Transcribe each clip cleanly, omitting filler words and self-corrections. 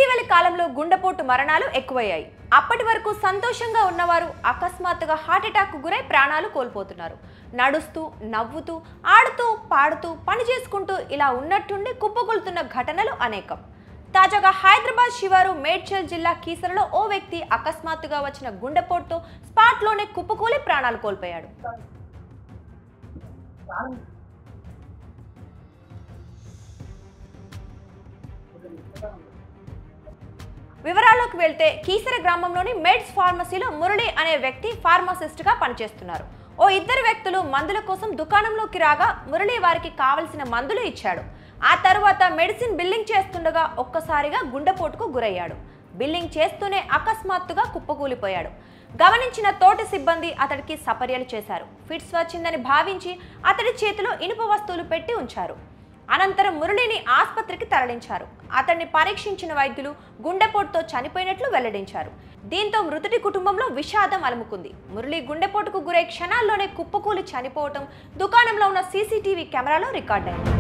ఇటీవలి కాలంలో గుండెపోటు మరణాలు ఎక్కువయ్యాయి. అప్పటి వరకు సంతోషంగా ఉన్నవారు అకస్మాత్తుగా హార్ట్ అటాక్ గురై ప్రాణాలు కోల్పోతున్నారు. నడుస్తూ, నవ్వుతూ, ఆడుతూ, పాడుతూ, పని చేసుకుంటూ ఇలా ఉన్నట్టుండి కుప్పకూలుతున్న ఘటనలు అనేకం. తాజాగా హైదరాబాద్ శివారు మేడ్చల్ జిల్లా కీసరలో ఓ వ్యక్తి అకస్మాత్తుగా వచ్చిన గుండెపోటుతో స్పాట్లోనే కుప్పకూలి ప్రాణాలు కోల్పోయాడు. వివరాల్లోకి వెళ్తే కీసర గ్రామంలోని మెడ్స్ ఫార్మసీలో మురళి అనే వ్యక్తి ఫార్మసిస్ట్గా పనిచేస్తున్నారు. ఓ ఇద్దరు వ్యక్తులు మందుల కోసం దుకాణంలోకి రాగా మురళి వారికి కావలసిన మందులు ఇచ్చాడు. ఆ తర్వాత మెడిసిన్ బిల్లింగ్ చేస్తుండగా ఒక్కసారిగా గుండెపోటుకు గురయ్యాడు. బిల్లింగ్ చేస్తూనే అకస్మాత్తుగా కుప్పకూలిపోయాడు. గమనించిన తోటి సిబ్బంది అతడికి సపర్యలు చేశారు. ఫిట్స్ వచ్చిందని భావించి అతడి చేతిలో ఇనుప వస్తువులు పెట్టి ఉంచారు. అనంతరం మురళిని ఆసుపత్రికి తరలించారు. అతన్ని పరీక్షించిన వైద్యులు గుండెపోటుతో చనిపోయినట్లు వెల్లడించారు. దీంతో మృతుడి కుటుంబంలో విషాదం అలుముకుంది. మురళి గుండెపోటుకు గురై క్షణాల్లోనే కుప్పకూలి చనిపోవటం దుకాణంలో ఉన్న సీసీటీవీ కెమెరాలో రికార్డైంది.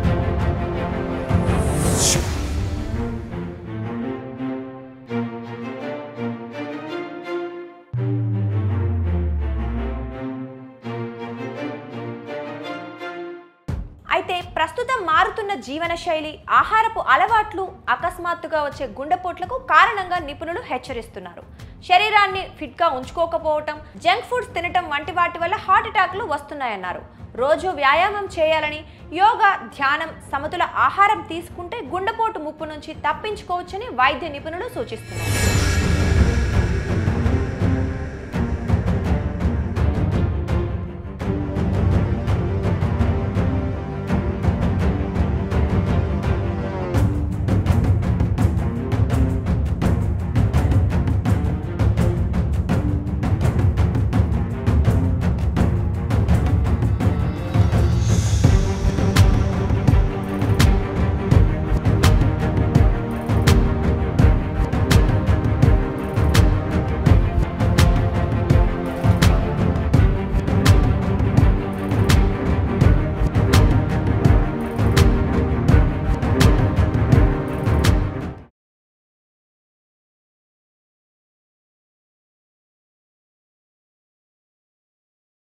అయితే ప్రస్తుతం మారుతున్న జీవన శైలి, ఆహారపు అలవాట్లు అకస్మాత్తుగా వచ్చే గుండెపోట్లకు కారణంగా నిపుణులు హెచ్చరిస్తున్నారు. శరీరాన్ని ఫిట్గా ఉంచుకోకపోవటం, జంక్ ఫుడ్స్ తినటం వంటి వాటి వల్ల హార్ట్ అటాక్లు వస్తున్నాయన్నారు. రోజు వ్యాయామం చేయాలని, యోగా, ధ్యానం, సమతుల ఆహారం తీసుకుంటే గుండెపోటు ముప్పు నుంచి తప్పించుకోవచ్చని వైద్య నిపుణులు సూచిస్తున్నారు.